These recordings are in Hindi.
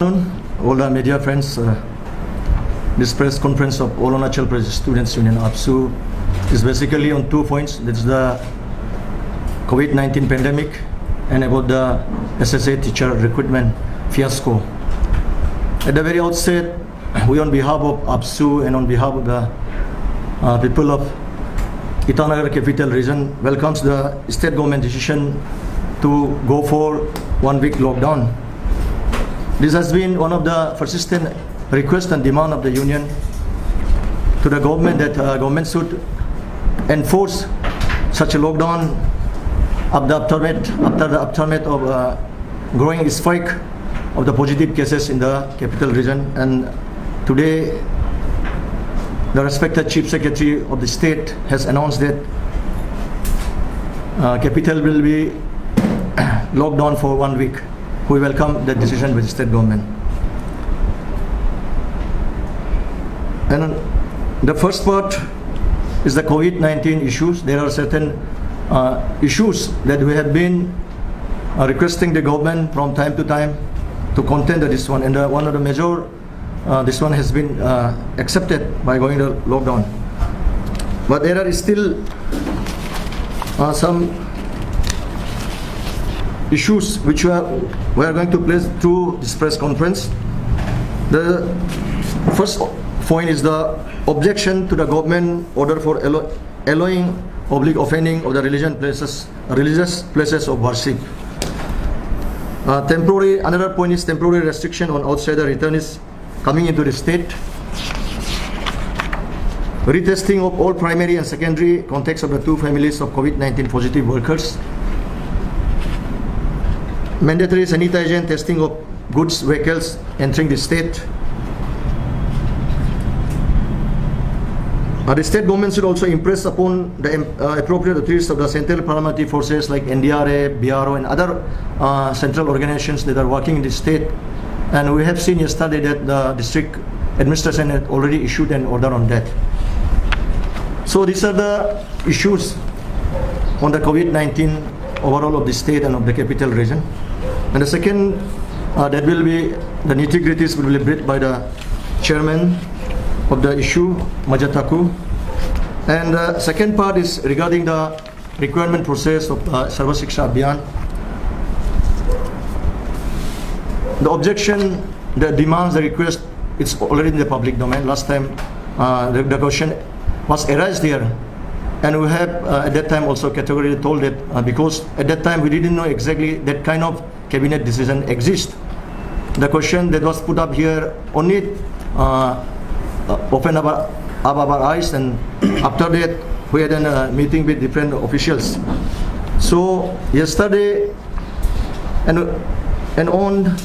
All the media friends, this press conference of All Arunachal Pradesh Students Union APSU is basically on 2 points. That's the COVID-19 pandemic and about the SSA teacher recruitment fiasco. At the very outset, we on behalf of APSU and on behalf of the people of Itanagar Capital Region welcomes the state government decision to go for 1 week lockdown. This has been one of the persistent requests and demand of the union to the government that government should enforce such a lockdown after the aftermath of growing spike of the positive cases in the capital region. And today, the respected Chief Secretary of the state has announced that capital will be locked down for 1 week. We welcome that decision by the state government. And the first part is the COVID-19 issues. There are certain issues that we have been requesting the government from time to time to contend this one. And one of the major, this one has been accepted by going to lockdown. But there are still some issues which we are going to place through this press conference. The first point is the objection to the government order for allowing public offending of the religious places of worship. Another point is temporary restriction on outsider returnees coming into the state. Retesting of all primary and secondary contacts of the 2 families of COVID-19 positive workers. Mandatory sanitization testing of goods vehicles entering the state. The state government should also impress upon the appropriate authorities of the central paramilitary forces like NDRA, BRO and other central organizations that are working in the state. And we have seen yesterday that the district administration had already issued an order on that. So these are the issues on the COVID-19 overall of the state and of the capital region. And the second, that will be the nitty-gritties will be briefed by the chairman of the issue, Majataku. And the second part is regarding the requirement process of Sarva Shiksha Abhiyan. The objection, the demands, the request, it's already in the public domain. Last time, the question was arised here. And we have at that time also categorically told that because at that time we didn't know exactly that kind of cabinet decision exists. The question that was put up here only opened up our eyes, and after that we had a meeting with different officials. So yesterday and on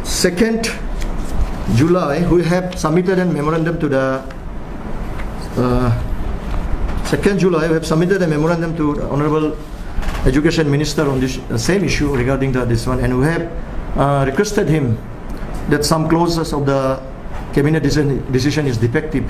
2nd July we have submitted a memorandum to the 2nd July we have submitted a memorandum to the Honorable Education Minister on this same issue regarding this one, and we have requested him that some clauses of the cabinet decision is defective,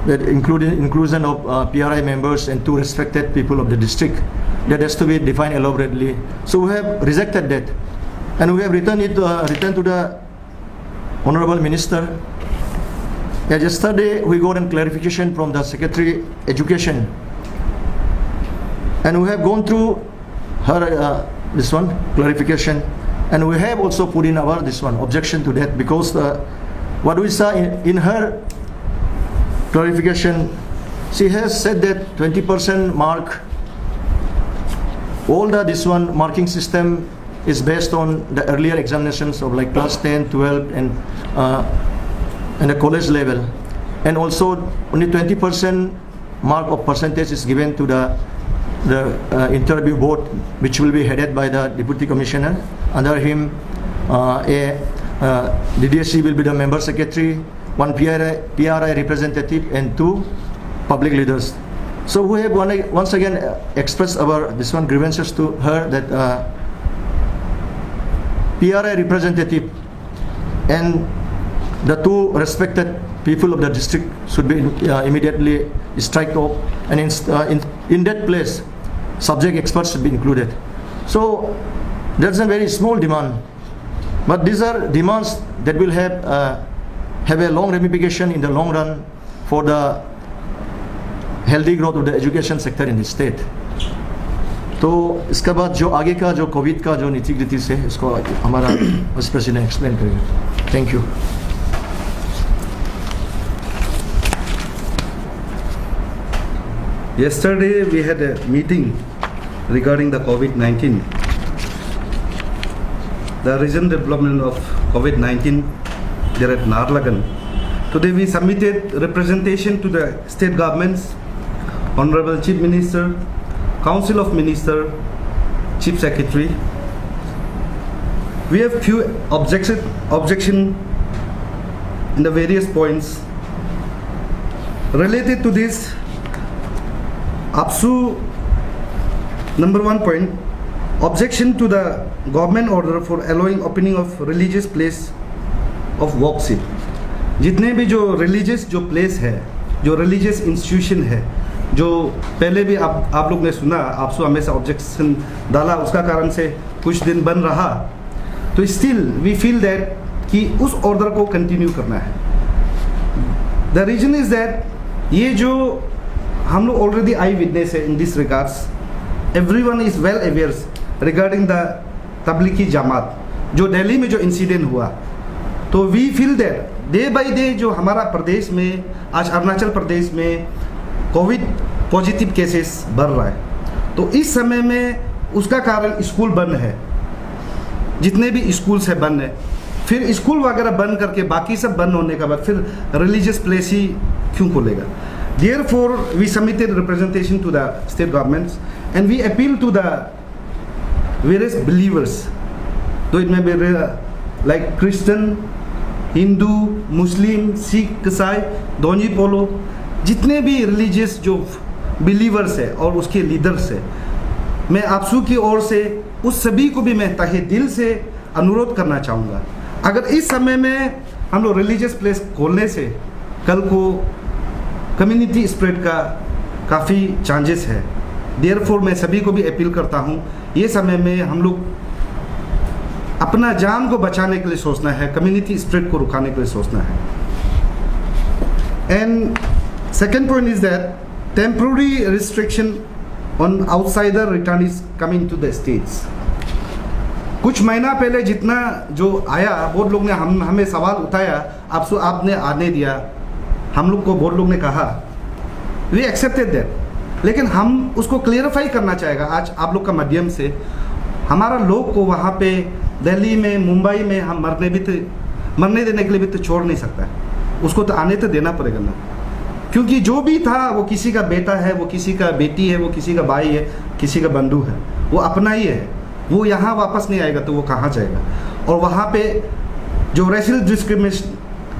that inclusion of PRI members and 2 respected people of the district, that has to be defined elaborately. So we have rejected that, and we have returned to the Honorable Minister. Yesterday we got a clarification from the Secretary Education, and we have gone through her this one clarification, and we have also put in our this one objection to that, because what we saw in her clarification, she has said that 20% mark, all the this one marking system is based on the earlier examinations of like class 10, 12 and the college level, and also only 20% mark of percentage is given to the interview board, which will be headed by the Deputy Commissioner. Under him, DDSC will be the member secretary, 1 PRI representative and 2 public leaders. So we have once again expressed our this one grievances to her that PRI representative and the 2 respected people of the district should be immediately striked off, and in that place subject experts should be included. So That's a very small demand, but these are demands that will have a long ramification in the long run for the healthy growth of the education sector in the state. तो इसके बाद जो आगे का जो कोविड का जो नीति गति से इसको हमारा वाइस प्रेसिडेंट एक्सप्लेन करेंगे. Thank you. Yesterday we had a meeting regarding the COVID-19, the recent development of COVID-19 there at Narlagan. Today we submitted representation to the state governments, Honorable Chief Minister, Council of Minister, Chief Secretary. We have few objection in the various points related to this. APSU number 1 point, objection to the government order for allowing opening of religious place of worship. जितने भी जो religious जो place है, जो religious institution है, जो पहले भी आप लोग ने सुना, APSU हमेशा objection डाला, उसका कारण से कुछ दिन बंद रहा, तो still we feel that कि उस order को continue करना है. The reason is that ये जो हम लोग already eye witness है in this regards. Everyone is well aware regarding the Tablighi Jamaat जो दिल्ली में जो इंसिडेंट हुआ, तो we feel that day by day जो हमारा प्रदेश में आज अरुणाचल प्रदेश में कोविड पॉजिटिव केसेस बढ़ रहा है. तो इस समय में उसका कारण स्कूल बंद है, जितने भी स्कूल्स है बंद है, फिर स्कूल वगैरह बंद करके बाकी सब बंद होने के बाद फिर रिलीजियस प्लेस ही क्यों खोलेगा. Therefore, we submitted representation to the state governments and we appeal to the various believers, though it may be like Christian, Hindu, Muslim, Sikh, Isai, Donji Polo, जितने भी religious जो believers है और उसके leaders है, मैं APSU की ओर से उस सभी को भी मैं तहे दिल से अनुरोध करना चाहूँगा. अगर इस समय में हम लोग religious place खोलने से कल को कम्युनिटी स्प्रेड का काफ़ी चांसेस है. देयरफॉर मैं सभी को भी अपील करता हूँ, ये समय में हम लोग अपना जान को बचाने के लिए सोचना है, कम्युनिटी स्प्रेड को रुकाने के लिए सोचना है. And second point is that temporary restriction on outsider returnees coming to the states. कुछ महीना पहले जितना जो आया, बहुत लोग ने हमें सवाल उठाया, आपने आने दिया, हम लोग को बहुत लोग ने कहा, वी एक्सेप्टेड दैट, लेकिन हम उसको क्लियरिफाई करना चाहेगा आज आप लोग का माध्यम से. हमारा लोग को वहाँ पे दिल्ली में, मुंबई में हम मरने देने के लिए भी तो छोड़ नहीं सकता है, उसको तो आने तो देना पड़ेगा ना, क्योंकि जो भी था वो किसी का बेटा है, वो किसी का बेटी है, वो किसी का भाई है, किसी का बंधु है, वो अपना ही है. वो यहाँ वापस नहीं आएगा तो वो कहाँ जाएगा. और वहाँ पे जो रेशियल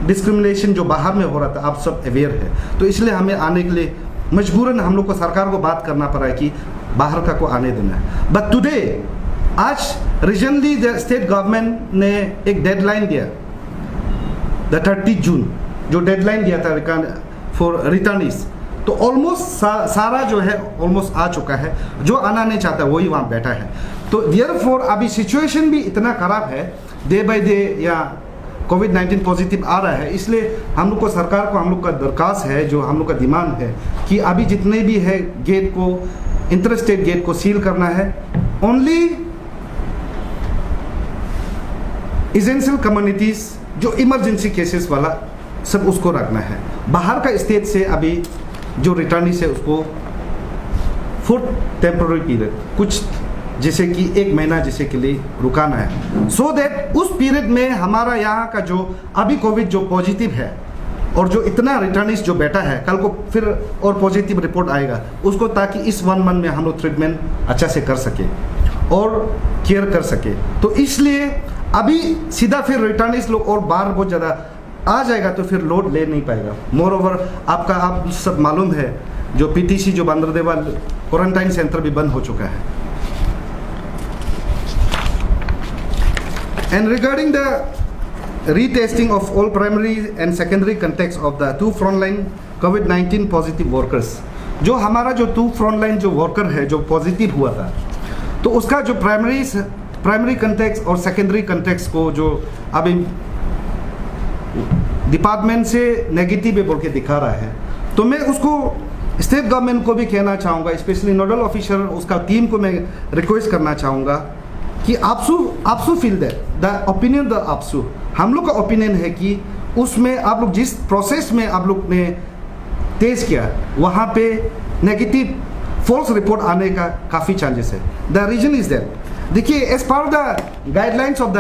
डिस्क्रिमिनेशन जो बाहर में हो रहा था, आप सब अवेयर है, तो इसलिए हमें आने के लिए मजबूरन हम लोग को सरकार को बात करना पड़ा है कि बाहर का को आने देना है. बट टुडे आज रीजनली स्टेट गवर्नमेंट ने एक डेडलाइन दिया, द 30 जून जो डेडलाइन दिया था फॉर रिटर्नीज, तो ऑलमोस्ट सारा जो है ऑलमोस्ट आ चुका है. जो आना नहीं चाहता वही वहाँ बैठा है. तो देयरफॉर अभी सिचुएशन भी इतना ख़राब है, डे बाय डे या कोविड-19 पॉजिटिव आ रहा है, इसलिए हम लोग को सरकार को हम लोग का दरख्वास्त है, जो हम लोग का डिमांड है कि अभी जितने भी है गेट को, इंटर स्टेट गेट को सील करना है. ओनली एसेंशियल कम्युनिटीज़ जो इमरजेंसी केसेस वाला सब उसको रखना है. बाहर का स्टेट से अभी जो रिटर्नीस है उसको फॉर टेम्पोररी पीरियड कुछ जैसे कि 1 महीना जैसे के लिए रुकाना है, सो दैट उस पीरियड में हमारा यहाँ का जो अभी कोविड जो पॉजिटिव है और जो इतना रिटर्निस्ट जो बैठा है, कल को फिर और पॉजिटिव रिपोर्ट आएगा उसको, ताकि इस 1 मंथ में हम लोग ट्रीटमेंट अच्छा से कर सके और केयर कर सके. तो इसलिए अभी सीधा फिर रिटर्निस्ट लोग और बाहर बहुत ज़्यादा आ जाएगा तो फिर लोड ले नहीं पाएगा. मोर ओवर आप सब मालूम है जो PTC जो बंदरदेवा क्वारंटाइन सेंटर भी बंद हो चुका है. And regarding the retesting of all primary and secondary contacts of the 2 frontline COVID-19 positive workers, जो हमारा जो 2 frontline जो वर्कर है जो पॉजिटिव हुआ था, तो उसका जो प्राइमरी प्राइमरी कंटेक्स्ट और सेकेंडरी कंटेक्स्ट को जो अभी डिपार्टमेंट से नेगेटिव बोल के दिखा रहा है, तो मैं उसको स्टेट गवर्नमेंट को भी कहना चाहूँगा, स्पेशली नोडल ऑफिसर उसका टीम को मैं रिक्वेस्ट करना चाहूँगा कि आपसू feel that the opinion the आपसू, हम लोग का ओपिनियन है कि उसमें आप लोग जिस प्रोसेस में आप लोग ने टेस्ट किया वहाँ पे नेगेटिव फॉल्स रिपोर्ट आने का काफ़ी चांसेस है। द रीजन इज दैट, देखिए as per the guidelines of the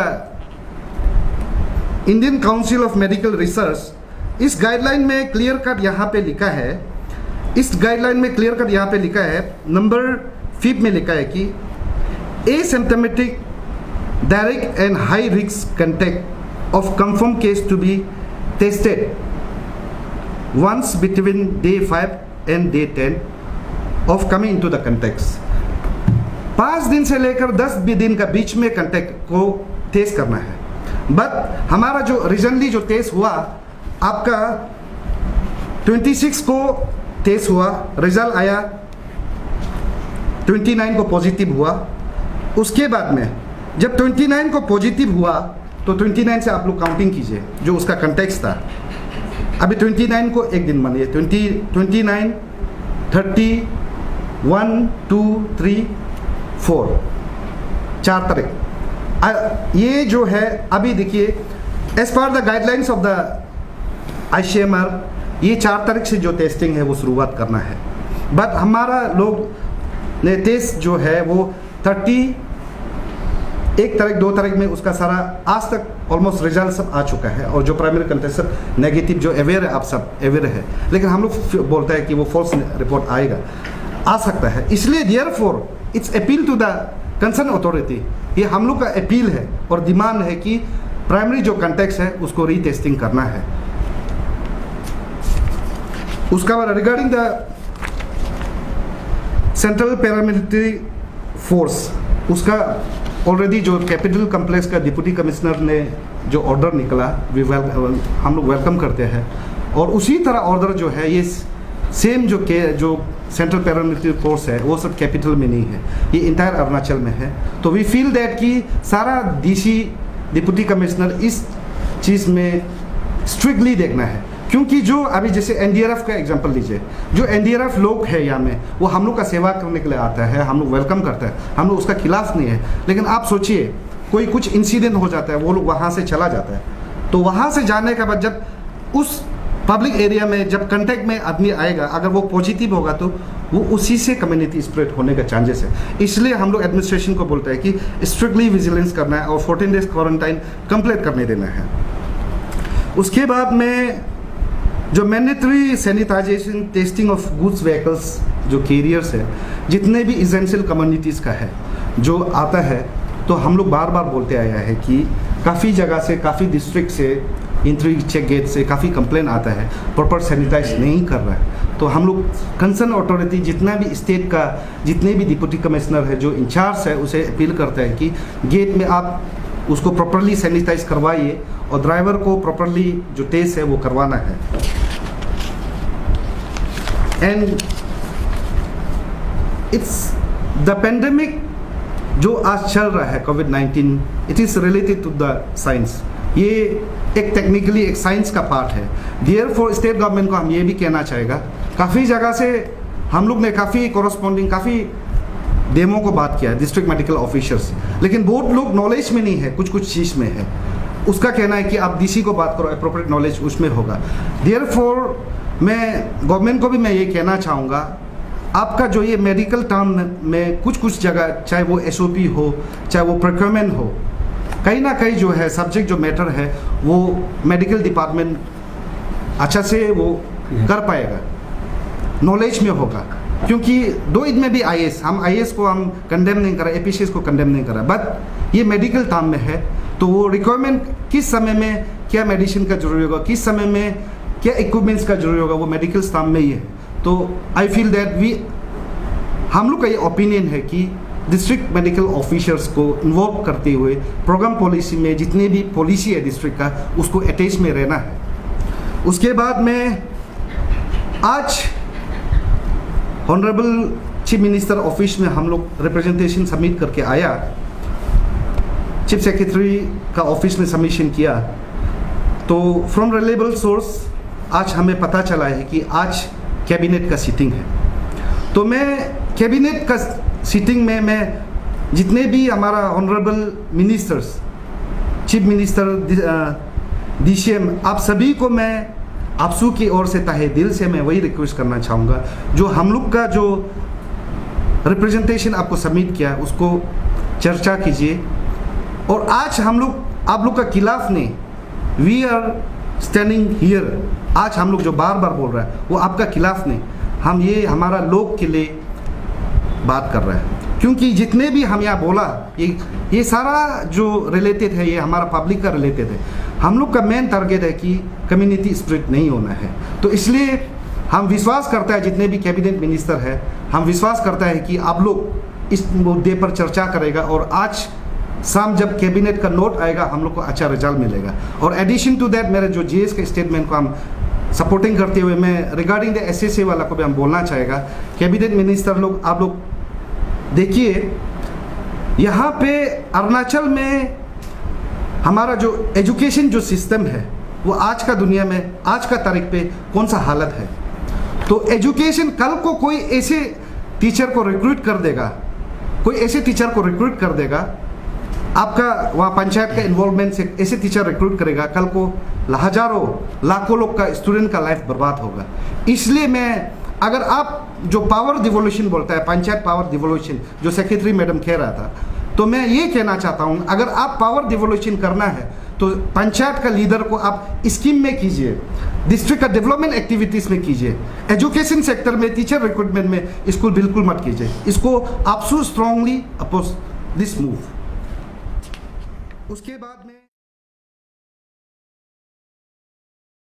Indian Council of Medical Research, इस गाइडलाइन में क्लियर कट यहाँ पे लिखा है, इस गाइडलाइन में क्लियर कट यहाँ पे लिखा है, नंबर 5 में लिखा है कि asymptomatic direct and high risk contact of confirm case to be tested once between day 5 and day 10 of coming into the context। 5 दिन से लेकर 10 दिन का बीच में कंटेक्ट को टेस्ट करना है। बट हमारा जो रिसेंटली जो टेस्ट हुआ आपका 26 को टेस्ट हुआ, रिजल्ट आया 29 को पॉजिटिव हुआ। उसके बाद में जब 29 को पॉजिटिव हुआ तो 29 से आप लोग काउंटिंग कीजिए जो उसका कंटेक्स्ट था। अभी 29 को एक दिन मानिए, 29, 30, 1, 2, 3, 4, 4 तारीख। ये जो है अभी देखिए as per the guidelines of the ICMR, ये 4 तारीख से जो टेस्टिंग है वो शुरुआत करना है। बट हमारा लोग ने टेस्ट जो है वो 1 तारीख 2 तारीख में उसका सारा आज तक ऑलमोस्ट रिजल्ट सब आ चुका है, और जो प्राइमरी कंटेस्ट सब नेगेटिव जो अवेयर है, आप सब अवेयर है, लेकिन हम लोग बोलते हैं कि वो फॉल्स रिपोर्ट आएगा, आ सकता है। इसलिए therefore it's appeal to the concern authority, ये हम लोग का अपील है और डिमांड है कि प्राइमरी जो कंटेक्स्ट है उसको रीटेस्टिंग करना है। उसका बाद regarding the central paramilitary force, उसका ऑलरेडी जो कैपिटल कम्प्लेक्स का डिप्टी कमिश्नर ने जो ऑर्डर निकला हम लोग वेलकम करते हैं, और उसी तरह ऑर्डर जो है ये सेम जो सेंट्रल पैरामिलिट्री फोर्स है वो सब कैपिटल में नहीं है, ये इंटायर अरुणाचल में है। तो वी फील दैट कि सारा DC डिप्टी कमिश्नर इस चीज़ में स्ट्रिक्टली देखना है, क्योंकि जो अभी जैसे NDRF का एग्जांपल लीजिए, जो NDRF लोग है यहाँ में वो हम लोग का सेवा करने के लिए आता है, हम लोग वेलकम करते हैं, हम लोग उसका खिलाफ नहीं है। लेकिन आप सोचिए कोई कुछ इंसिडेंट हो जाता है, वो लोग वहाँ से चला जाता है, तो वहाँ से जाने के बाद जब उस पब्लिक एरिया में जब कंटेक्ट में आदमी आएगा, अगर वो पॉजिटिव होगा तो वो उसी से कम्युनिटी स्प्रेड होने का चांसेस है। इसलिए हम लोग एडमिनिस्ट्रेशन को बोलते हैं कि स्ट्रिक्टली विजिलेंस करना है और 14 डेज क्वारंटाइन कंप्लीट करने देना है। उसके बाद में जो mandatory sanitization testing of goods vehicles जो कैरियर्स है, जितने भी इसेंशियल कम्युनिटीज़ का है जो आता है, तो हम लोग बार बार बोलते आया है कि काफ़ी जगह से, काफ़ी डिस्ट्रिक्ट से, एंट्री चेक गेट से काफ़ी कंप्लेन आता है प्रॉपर सैनिटाइज नहीं कर रहा है। तो हम लोग कंसर्न अथॉरिटी जितना भी स्टेट का जितने भी डिप्टी कमिश्नर है जो इंचार्ज है उसे अपील करता है कि गेट में आप उसको प्रॉपरली सैनिटाइज करवाइए और ड्राइवर को प्रॉपरली जो टेस्ट है वो करवाना है। एंड इट्स द पेंडेमिक जो आज चल रहा है कोविड-19, it is related to the science, ये एक टेक्निकली एक साइंस का पार्ट है। देयरफॉर स्टेट गवर्नमेंट को हम ये भी कहना चाहेगा, काफ़ी जगह से हम लोग ने काफ़ी कोरस्पॉन्डिंग काफ़ी डेमो को बात किया है डिस्ट्रिक्ट मेडिकल ऑफिसर्स, लेकिन बहुत लोग नॉलेज में नहीं है, कुछ कुछ चीज़ में है। उसका कहना है कि आप DC को बात करो, अप्रोप्रिएट नॉलेज उसमें होगा। देयरफॉर मैं गवर्नमेंट को भी मैं ये कहना चाहूँगा, आपका जो ये मेडिकल टर्म में कुछ कुछ जगह, चाहे वो SOP हो, चाहे वो प्रोक्योरमेंट हो, कहीं ना कहीं जो है सब्जेक्ट जो मैटर है वो मेडिकल डिपार्टमेंट अच्छा से वो कर पाएगा, नॉलेज में होगा। क्योंकि दो इनमें भी IAS, हम IAS को हम कंडेम नहीं कर रहे, APCS को कंडेम नहीं कर रहे, बट ये मेडिकल टर्म में है, तो वो रिक्वायरमेंट किस समय में क्या मेडिसिन का जरूरी होगा, किस समय में क्या इक्विपमेंट्स का जरूरी होगा, वो मेडिकल टर्म में ही है। तो आई फील दैट हम लोग का ये ओपिनियन है कि डिस्ट्रिक्ट मेडिकल ऑफिसर्स को इन्वॉल्व करते हुए प्रोग्राम पॉलिसी में जितने भी पॉलिसी है डिस्ट्रिक्ट का उसको अटैच में रहना है। उसके बाद में आज ऑनरेबल चीफ मिनिस्टर ऑफिस में हम लोग रिप्रेजेंटेशन सबमिट करके आया चीफ सेक्रेटरी का ऑफिस में सबमिशन किया, तो फ्रॉम रिलायबल सोर्स आज हमें पता चला है कि आज कैबिनेट का सीटिंग है। तो मैं कैबिनेट का सीटिंग में मैं जितने भी हमारा honourable ministers, chief minister, DCM, आप सभी को मैं आपसू की ओर से तहे दिल से मैं वही रिक्वेस्ट करना चाहूँगा, जो हम लोग का जो रिप्रेजेंटेशन आपको सबमिट किया उसको चर्चा कीजिए। और आज हम लोग आप लोग का खिलाफ नहीं, वी आर स्टैंडिंग हियर, आज हम लोग जो बार बार बोल रहा है वो आपका खिलाफ नहीं, हम ये हमारा लोग के लिए बात कर रहे हैं। क्योंकि जितने भी हम यहाँ बोला ये सारा जो रिलेटेड है, ये हमारा पब्लिक का रिलेटेड है। हम लोग का मेन टारगेट है कि कम्युनिटी स्प्रिट नहीं होना है। तो इसलिए हम विश्वास करता है, जितने भी कैबिनेट मिनिस्टर है, हम विश्वास करता है कि आप लोग इस मुद्दे पर चर्चा करेगा और आज शाम जब कैबिनेट का नोट आएगा हम लोग को अच्छा रिजल्ट मिलेगा। और एडिशन टू दैट, मेरे जो GS के स्टेटमेंट को हम सपोर्टिंग करते हुए मैं रिगार्डिंग द SSA वाला को भी हम बोलना चाहेगा। कैबिनेट मिनिस्टर लोग, आप लोग देखिए, यहाँ पे अरुणाचल में हमारा जो एजुकेशन जो सिस्टम है वो आज का दुनिया में, आज का तारीख पे कौन सा हालत है। तो एजुकेशन, कल को कोई ऐसे टीचर को रिक्रूट कर देगा, कोई ऐसे टीचर को रिक्रूट कर देगा, आपका वहाँ पंचायत का इन्वॉल्वमेंट से ऐसे टीचर रिक्रूट करेगा, कल को हजारों लाखों लोग का स्टूडेंट का लाइफ बर्बाद होगा। इसलिए मैं, अगर आप जो पावर डिवोल्यूशन बोलता है, पंचायत पावर डिवोल्यूशन, जो सेक्रेटरी मैडम कह रहा था, तो मैं ये कहना चाहता हूँ, अगर आप पावर डिवोल्यूशन करना है तो पंचायत का लीडर को आप स्कीम में कीजिए, डिस्ट्रिक्ट का डेवलपमेंट एक्टिविटीज़ में कीजिए, एजुकेशन सेक्टर में, टीचर रिक्रूटमेंट में इसको बिल्कुल मत कीजिए। इसको आप so strongly oppose this move. उसके बाद में